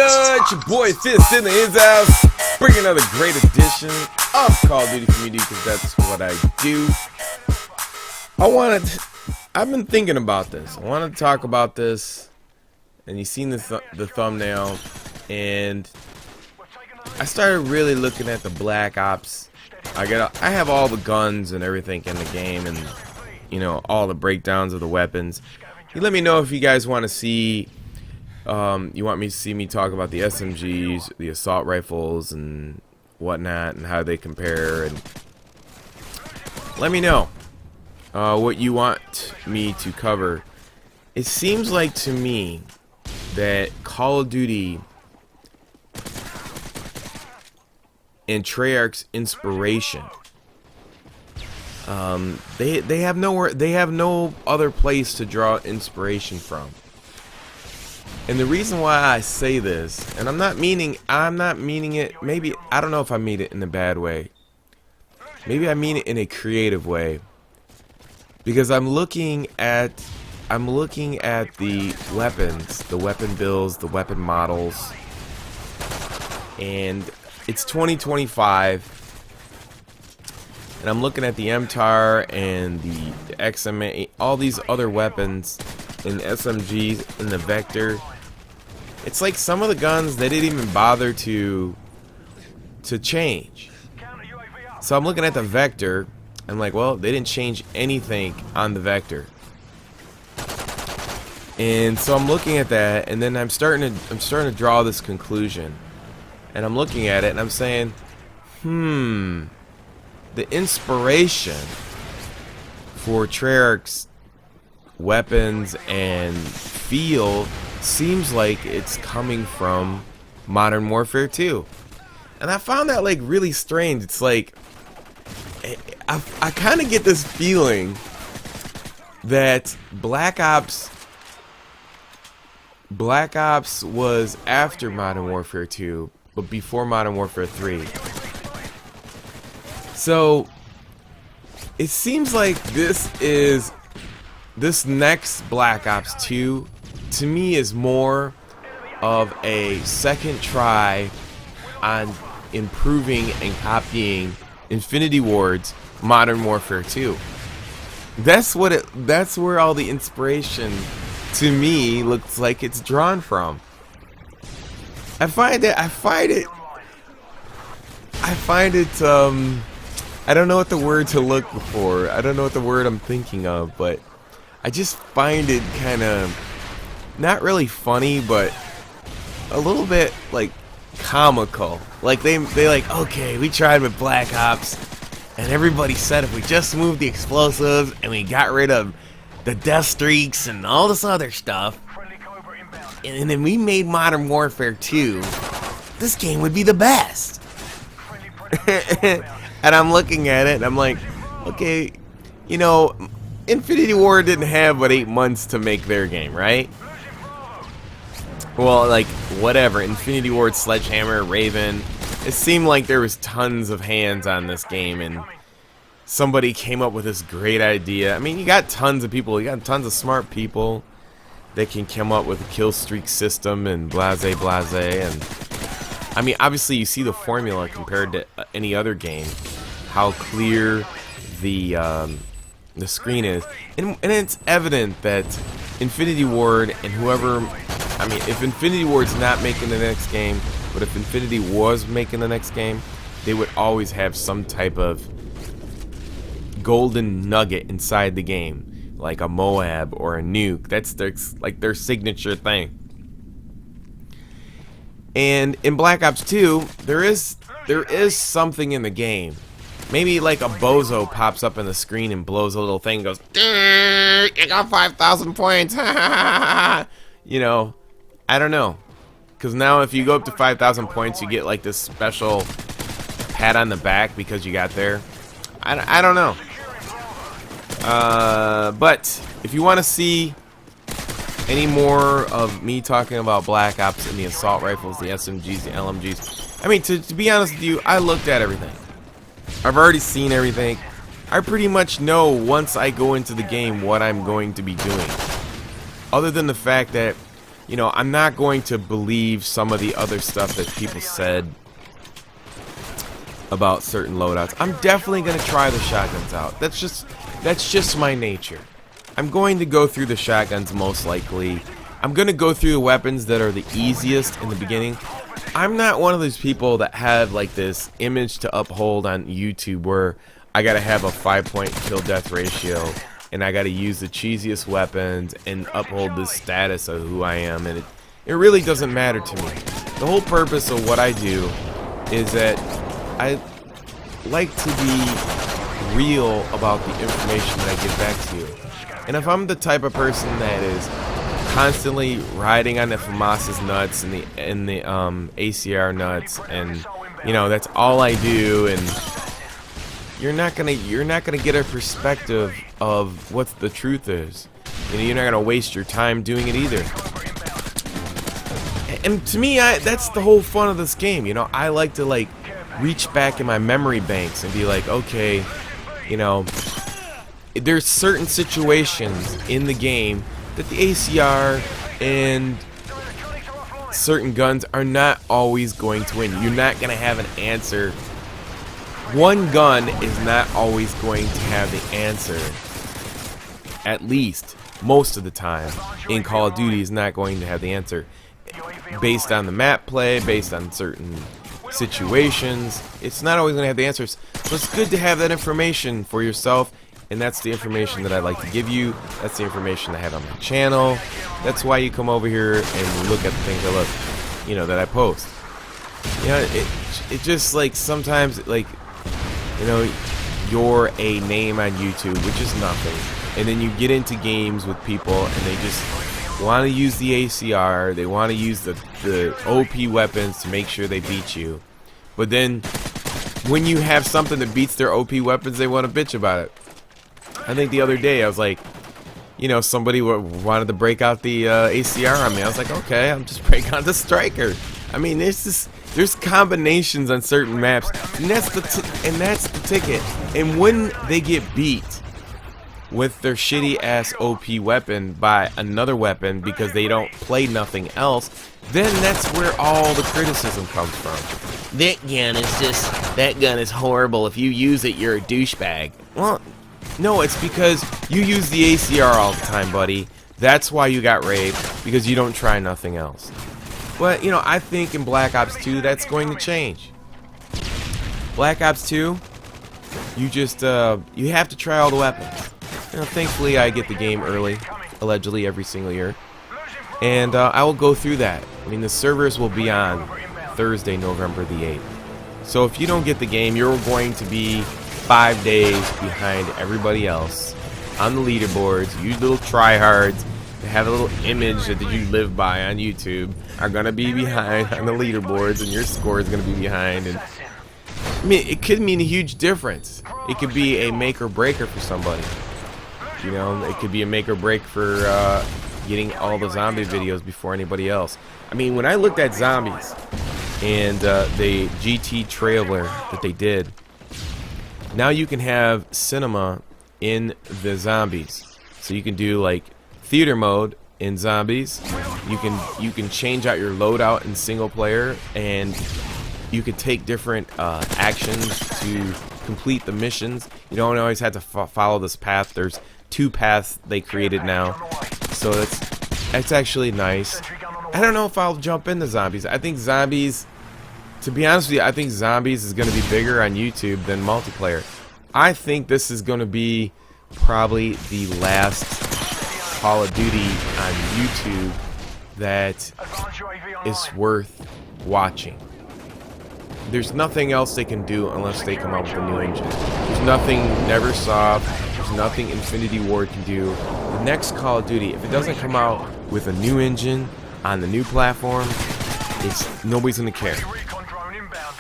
good? It's your boy Fist in the Ins House, bringing another great edition of Call of Duty Community, because that's what I do. I've been thinking about this. I wanted to talk about this, and you've seen the thumbnail, and I started really looking at the Black Ops. I have all the guns and everything in the game, and you know, all the breakdowns of the weapons. You let me know if you guys want to see. You want me to see me talk about the SMGs, the assault rifles, and whatnot, and how they compare. And let me know what you want me to cover. It seems like to me that Call of Duty and Treyarch's inspiration, they have no other place to draw inspiration from. And the reason why I say this, and I'm not meaning it, maybe, I don't know if I mean it in a bad way. Maybe I mean it in a creative way. Because I'm looking at the weapons, the weapon builds, the weapon models. And it's 2025. And I'm looking at the MTAR and the XMA, all these other weapons and SMGs and the Vector. It's like some of the guns they didn't even bother to change. So I'm looking at the Vector. I'm like, well, they didn't change anything on the Vector. And so I'm looking at that, and then I'm starting to draw this conclusion. And I'm looking at it, and I'm saying, the inspiration for Treyarch's weapons and feel seems like it's coming from Modern Warfare 2. And I found that like really strange. It's like I kind of get this feeling that Black Ops was after Modern Warfare 2, but before Modern Warfare 3. So it seems like this next Black Ops 2 to me is more of a second try on improving and copying Infinity Ward's Modern Warfare 2. That's where all the inspiration to me looks like it's drawn from. I find it I don't know what the word to look for. I don't know what the word I'm thinking of, but I just find it kind of not really funny, but a little bit like comical. Like they like, okay, we tried with Black Ops, and everybody said if we just moved the explosives and we got rid of the death streaks and all this other stuff, and then we made Modern Warfare 2, this game would be the best. And I'm looking at it and I'm like, okay, you know, Infinity Ward didn't have but 8 months to make their game, right? Well, like, whatever, Infinity Ward, Sledgehammer, Raven, it seemed like there was tons of hands on this game, and somebody came up with this great idea. I mean, you got tons of people, you got tons of smart people that can come up with a kill streak system and blase, and I mean, obviously you see the formula compared to any other game, how clear the screen is, and it's evident that Infinity Ward and whoever, I mean, if Infinity Ward's not making the next game, but if Infinity was making the next game, they would always have some type of golden nugget inside the game, like a Moab or a nuke. That's their signature thing. And in Black Ops 2, there is something in the game. Maybe like a bozo pops up on the screen and blows a little thing and goes, "You got 5,000 points." You know, I don't know. Because now if you go up to 5,000 points, you get like this special pat on the back because you got there. I don't know. But if you want to see any more of me talking about Black Ops and the assault rifles, the SMGs, the LMGs, I mean, to be honest with you, I looked at everything. I've already seen everything. I pretty much know once I go into the game what I'm going to be doing. Other than the fact that you know, I'm not going to believe some of the other stuff that people said about certain loadouts. I'm definitely going to try the shotguns out. That's just my nature. I'm going to go through the shotguns most likely. I'm going to go through the weapons that are the easiest in the beginning. I'm not one of those people that have like this image to uphold on YouTube where I got to have a 5-point kill death ratio and I got to use the cheesiest weapons and uphold this status of who I am, and it really doesn't matter to me. The whole purpose of what I do is that I like to be real about the information that I get back to you. And if I'm the type of person that is constantly riding on the FAMASA's nuts and the ACR nuts, and you know, that's all I do, and you're not gonna get a perspective of what the truth is. You know, you're not gonna waste your time doing it either. And to me, that's the whole fun of this game. You know, I like to like reach back in my memory banks and be like, okay, you know, there's certain situations in the game that the ACR and certain guns are not always going to win. You're not going to have an answer. One gun is not always going to have the answer. At least, most of the time, in Call of Duty is not going to have the answer. Based on the map play, based on certain situations, it's not always going to have the answers. So it's good to have that information for yourself. And that's the information that I like to give you. That's the information I have on my channel. That's why you come over here and look at the things I love, you know, that I post. You know, it just like sometimes like, you know, you're a name on YouTube, which is nothing. And then you get into games with people and they just want to use the ACR. They want to use the OP weapons to make sure they beat you. But then when you have something that beats their OP weapons, they want to bitch about it. I think the other day I was like, you know, somebody wanted to break out the ACR on me. I was like, okay, I'll just break out the Striker. I mean, there's combinations on certain maps, and that's the ticket. And when they get beat with their shitty ass OP weapon by another weapon because they don't play nothing else, then that's where all the criticism comes from. That gun is horrible. If you use it, you're a douchebag. Well, no, it's because you use the ACR all the time, buddy. That's why you got raped, because you don't try nothing else. But, you know, I think in Black Ops 2, that's going to change. Black Ops 2, you just, you have to try all the weapons. You know, thankfully, I get the game early, allegedly every single year. And I will go through that. I mean, the servers will be on Thursday, November the 8th. So if you don't get the game, you're going to be 5 days behind everybody else on the leaderboards. You little tryhards that have a little image that you live by on YouTube are gonna be behind on the leaderboards, and your score is gonna be behind. And I mean, it could mean a huge difference. It could be a make or breaker for somebody. You know, it could be a make or break for getting all the zombie videos before anybody else. I mean, when I looked at zombies and the GT trailer that they did, now you can have cinema in the zombies. So you can do like theater mode in zombies. You can change out your loadout in single player, and you can take different actions to complete the missions. You don't always have to follow this path. There's 2 paths they created now, so that's actually nice. I don't know if I'll jump into zombies. I think zombies, to be honest with you, I think zombies is going to be bigger on YouTube than multiplayer. I think this is going to be probably the last Call of Duty on YouTube that is worth watching. There's nothing else they can do unless they come out with a new engine. There's nothing Neversoft, there's nothing Infinity Ward can do. The next Call of Duty, if it doesn't come out with a new engine on the new platform, nobody's gonna care.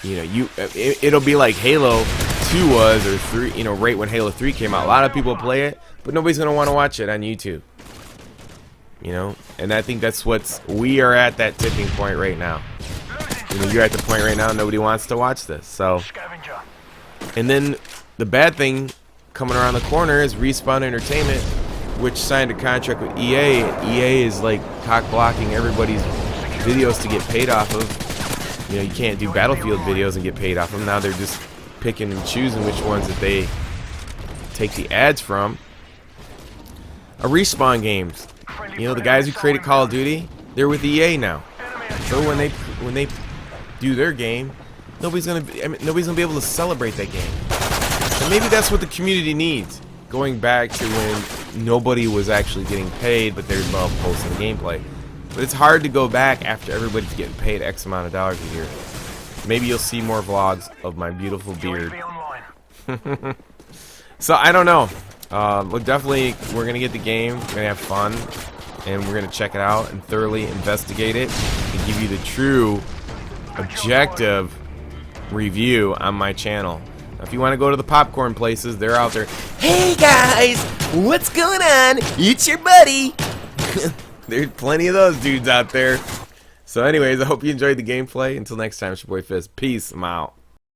You know, it'll be like Halo 2 was, or 3. You know, right when Halo 3 came out, a lot of people play it, but nobody's gonna want to watch it on YouTube. You know, and I think that's we are at that tipping point right now. You know, you're at the point right now nobody wants to watch this. So, and then the bad thing coming around the corner is Respawn Entertainment which signed a contract with EA. EA is like cock blocking everybody's videos to get paid off of. You know, you can't do Battlefield videos and get paid off them. Now they're just picking and choosing which ones that they take the ads from. Respawn Games, you know, the guys who created Call of Duty, they're with EA now. So when they do their game, nobody's gonna be able to celebrate that game. And maybe that's what the community needs. Going back to when nobody was actually getting paid, but they're above posting the gameplay. But it's hard to go back after everybody's getting paid X amount of dollars a year. Maybe you'll see more vlogs of my beautiful beard. So I don't know. Well, definitely we're gonna get the game. We're gonna have fun, and we're gonna check it out and thoroughly investigate it and give you the true, objective review on my channel. Now, if you want to go to the popcorn places, they're out there. Hey guys, what's going on? It's your buddy. There's plenty of those dudes out there. So anyways, I hope you enjoyed the gameplay. Until next time, it's your boy Fizz. Peace. I'm out.